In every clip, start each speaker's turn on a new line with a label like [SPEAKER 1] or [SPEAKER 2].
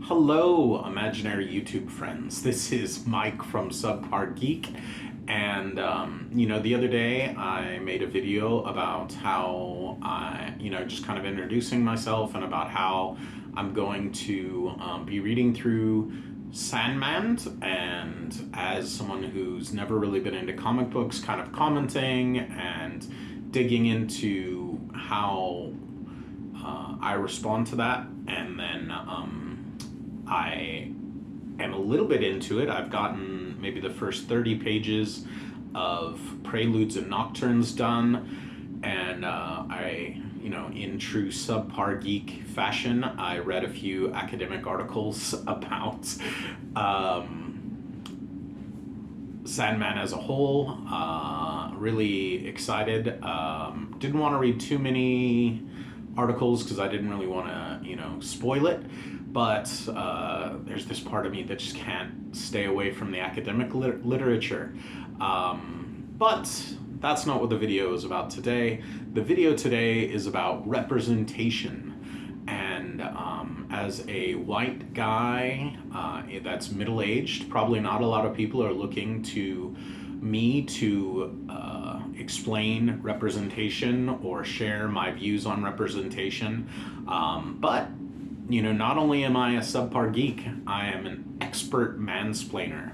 [SPEAKER 1] Hello, imaginary YouTube friends. This is Mike from Subpar Geek. And, the other day I made a video about how just kind of introducing myself and about how I'm going to be reading through Sandman. And as someone who's never really been into comic books, kind of commenting and digging into how I respond to that. And then I am a little bit into it. I've gotten maybe the first 30 pages of Preludes and Nocturnes done, and in true subpar geek fashion, I read a few academic articles about Sandman as a whole. Really excited. Didn't want to read too many articles because I didn't really want to, spoil it. But there's this part of me that just can't stay away from the academic literature. But that's not what the video is about today. The video today is about representation. And as a white guy that's middle-aged, probably not a lot of people are looking to me to explain representation or share my views on representation. But not only am I a subpar geek, I am an expert mansplainer.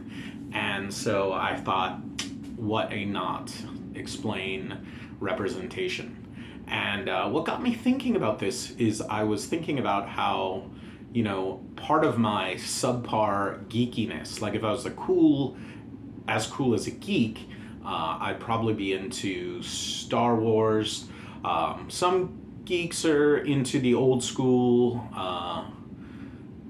[SPEAKER 1] And so I thought, what a not explain representation. And what got me thinking about this is I was thinking about how, part of my subpar geekiness, like if I was as cool as a geek, I'd probably be into Star Wars. Some geeks are into the old school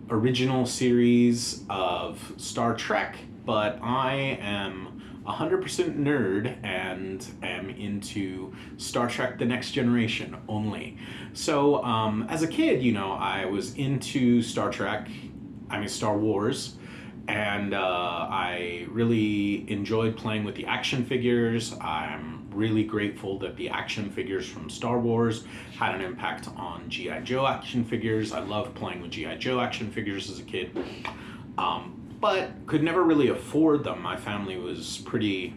[SPEAKER 1] original series of Star Trek, but I am 100% nerd and am into Star Trek The Next Generation only. So as a kid, I was into Star Wars, and I really enjoyed playing with the action figures. I'm really grateful that the action figures from Star Wars had an impact on G.I. Joe action figures. I loved playing with G.I. Joe action figures as a kid, but could never really afford them. My family was pretty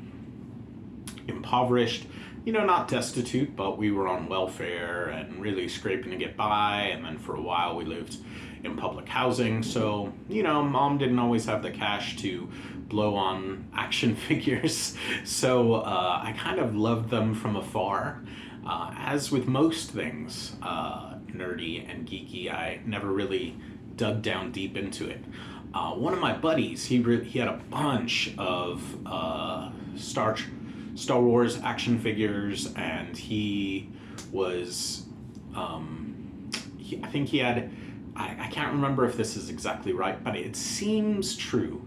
[SPEAKER 1] impoverished, not destitute, but we were on welfare and really scraping to get by. And then for a while we lived in public housing. So, mom didn't always have the cash to blow on action figures. So I kind of loved them from afar. As with most things nerdy and geeky, I never really dug down deep into it. One of my buddies, he had a bunch of Star Wars action figures, and he was, I think he had, I can't remember if this is exactly right, but it seems true.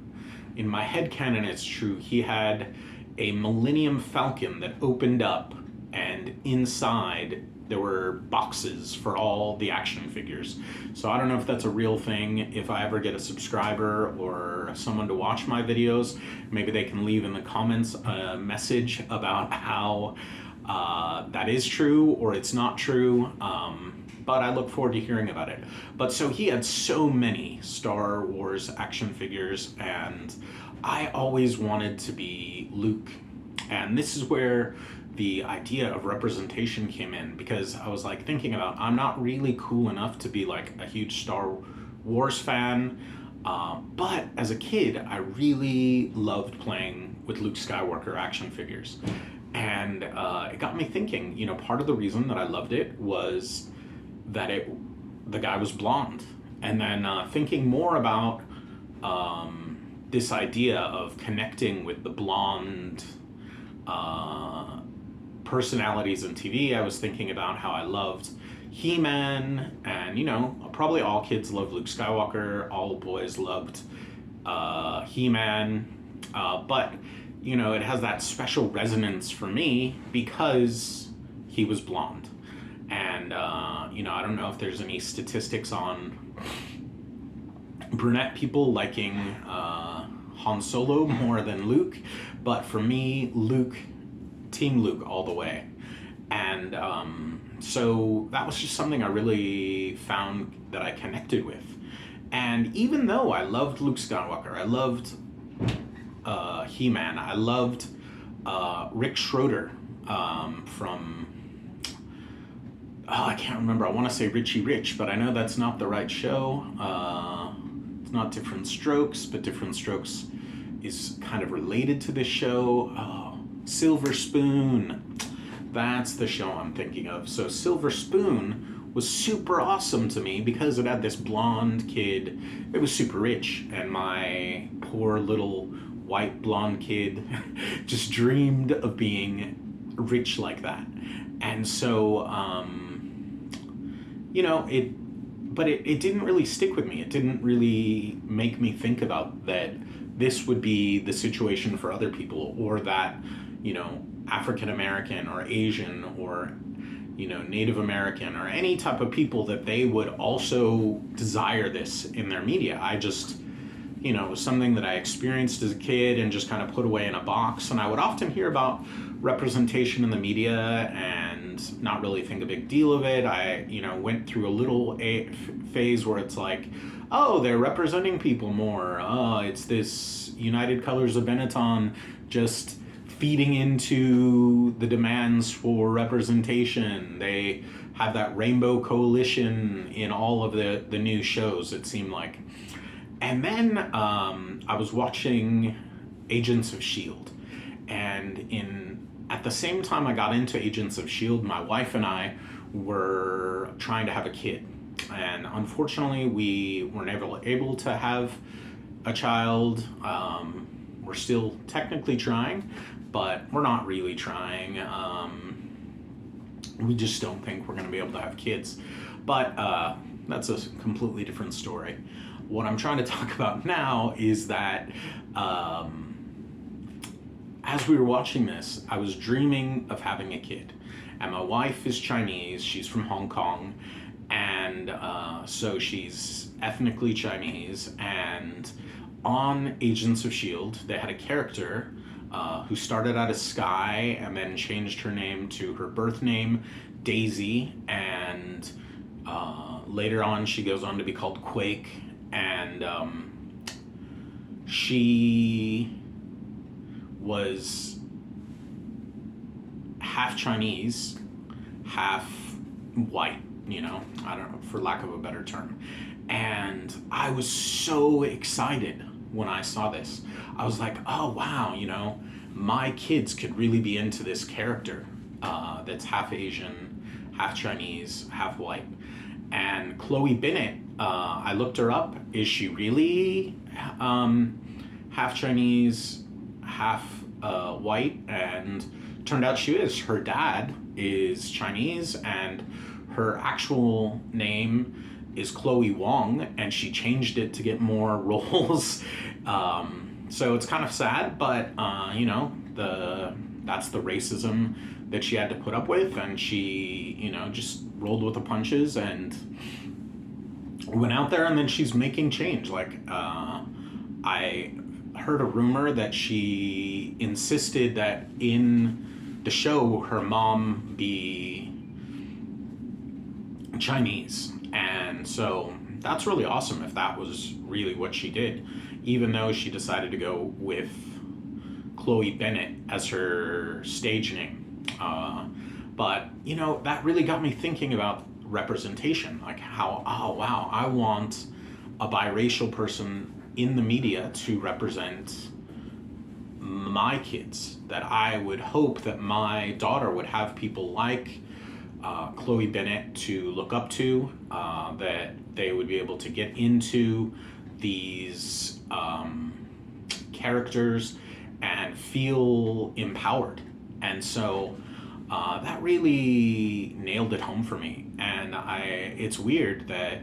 [SPEAKER 1] In my headcanon, it's true. He had a Millennium Falcon that opened up, and inside there were boxes for all the action figures. So I don't know if that's a real thing. If I ever get a subscriber or someone to watch my videos, maybe they can leave in the comments a message about how that is true or it's not true. But I look forward to hearing about it. But so he had so many Star Wars action figures, and I always wanted to be Luke. And this is where the idea of representation came in, because I was like thinking about, I'm not really cool enough to be like a huge Star Wars fan, but as a kid I really loved playing with Luke Skywalker action figures. And it got me thinking, part of the reason that I loved it was that the guy was blonde. And then thinking more about this idea of connecting with the blonde personalities in TV, I was thinking about how I loved He-Man, and probably all kids loved Luke Skywalker, all boys loved He-Man, but it has that special resonance for me because he was blonde. And I don't know if there's any statistics on brunette people liking Han Solo more than Luke, but for me, Team Luke all the way. And so that was just something I really found that I connected with. And even though I loved Luke Skywalker, I loved He-Man, I loved Rick Schroeder from, oh, I can't remember. I want to say Richie Rich, but I know that's not the right show. It's not Different Strokes, but Different Strokes is kind of related to this show. Oh, Silver Spoon. That's the show I'm thinking of. So Silver Spoon was super awesome to me because it had this blonde kid. It was super rich, and my poor little white blonde kid just dreamed of being rich like that. And so, it didn't really stick with me. It didn't really make me think about that this would be the situation for other people, or that, African American or Asian or, Native American or any type of people, that they would also desire this in their media. I just, it was something that I experienced as a kid and just kind of put away in a box. And I would often hear about representation in the media and not really think a big deal of it. I, went through a little phase where it's like, oh, they're representing people more. Oh, it's this United Colors of Benetton just feeding into the demands for representation. They have that rainbow coalition in all of the new shows, it seemed like. And then I was watching Agents of S.H.I.E.L.D. And at the same time I got into Agents of S.H.I.E.L.D., my wife and I were trying to have a kid. And unfortunately, we weren't able to have a child. We're still technically trying, but we're not really trying. We just don't think we're going to be able to have kids. But that's a completely different story. What I'm trying to talk about now is that as we were watching this, I was dreaming of having a kid. And my wife is Chinese. She's from Hong Kong. And so she's ethnically Chinese. And on Agents of S.H.I.E.L.D., they had a character who started out as Sky and then changed her name to her birth name, Daisy. And later on, she goes on to be called Quake. And she was half Chinese, half white, I don't know, for lack of a better term. And I was so excited when I saw this. I was like, oh wow, my kids could really be into this character that's half Asian, half Chinese, half white. And Chloe Bennett, I looked her up. Is she really half Chinese, half white? And turned out she is. Her dad is Chinese, and her actual name is Chloe Wong, and she changed it to get more roles. So it's kind of sad, but that's the racism that she had to put up with, and she, just rolled with the punches and went out there, and then she's making change. Like, I heard a rumor that she insisted that in the show her mom be Chinese. And so that's really awesome if that was really what she did, even though she decided to go with Chloe Bennett as her stage name. But, that really got me thinking about representation. Like how, oh wow, I want a biracial person in the media to represent my kids. That I would hope that my daughter would have people like Chloe Bennett to look up to, that they would be able to get into these characters and feel empowered. And so that really nailed it home for me. And it's weird that,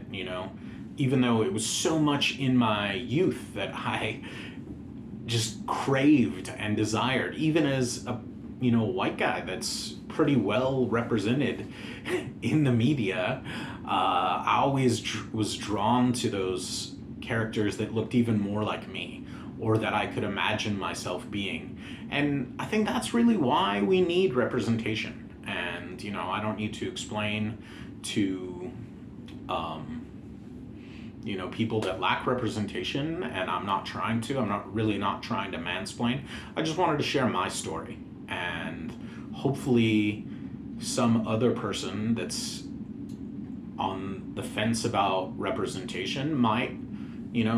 [SPEAKER 1] even though it was so much in my youth that I just craved and desired, even as a white guy that's pretty well represented in the media, I always was drawn to those characters that looked even more like me, or that I could imagine myself being. And I think that's really why we need representation. And I don't need to explain to people that lack representation, and I'm not trying to. I'm not trying to mansplain. I just wanted to share my story, and hopefully some other person that's on the fence about representation might,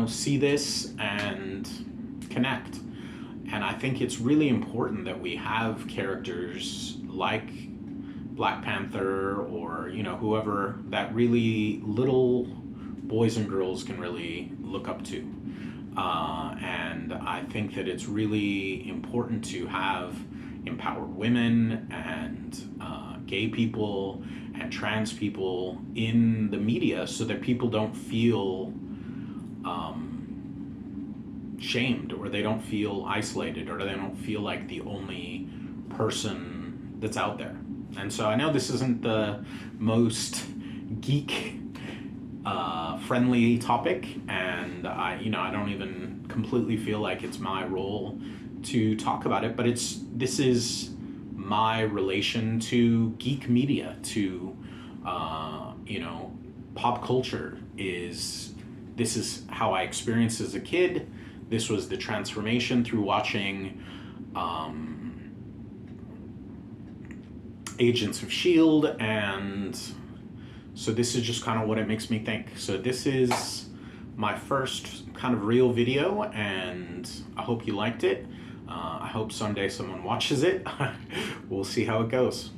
[SPEAKER 1] see this and connect. And I think it's really important that we have characters like Black Panther or, whoever that really little boys and girls can really look up to. And I think that it's really important to have empowered women and gay people and trans people in the media so that people don't feel shamed, or they don't feel isolated, or they don't feel like the only person that's out there. And so I know this isn't the most geek friendly topic, and I don't even completely feel like it's my role to talk about it, but this is my relation to geek media, to pop culture. This is how I experienced as a kid. This was the transformation through watching Agents of S.H.I.E.L.D., and so this is just kind of what it makes me think. So this is my first kind of real video, and I hope you liked it. I hope someday someone watches it. We'll see how it goes.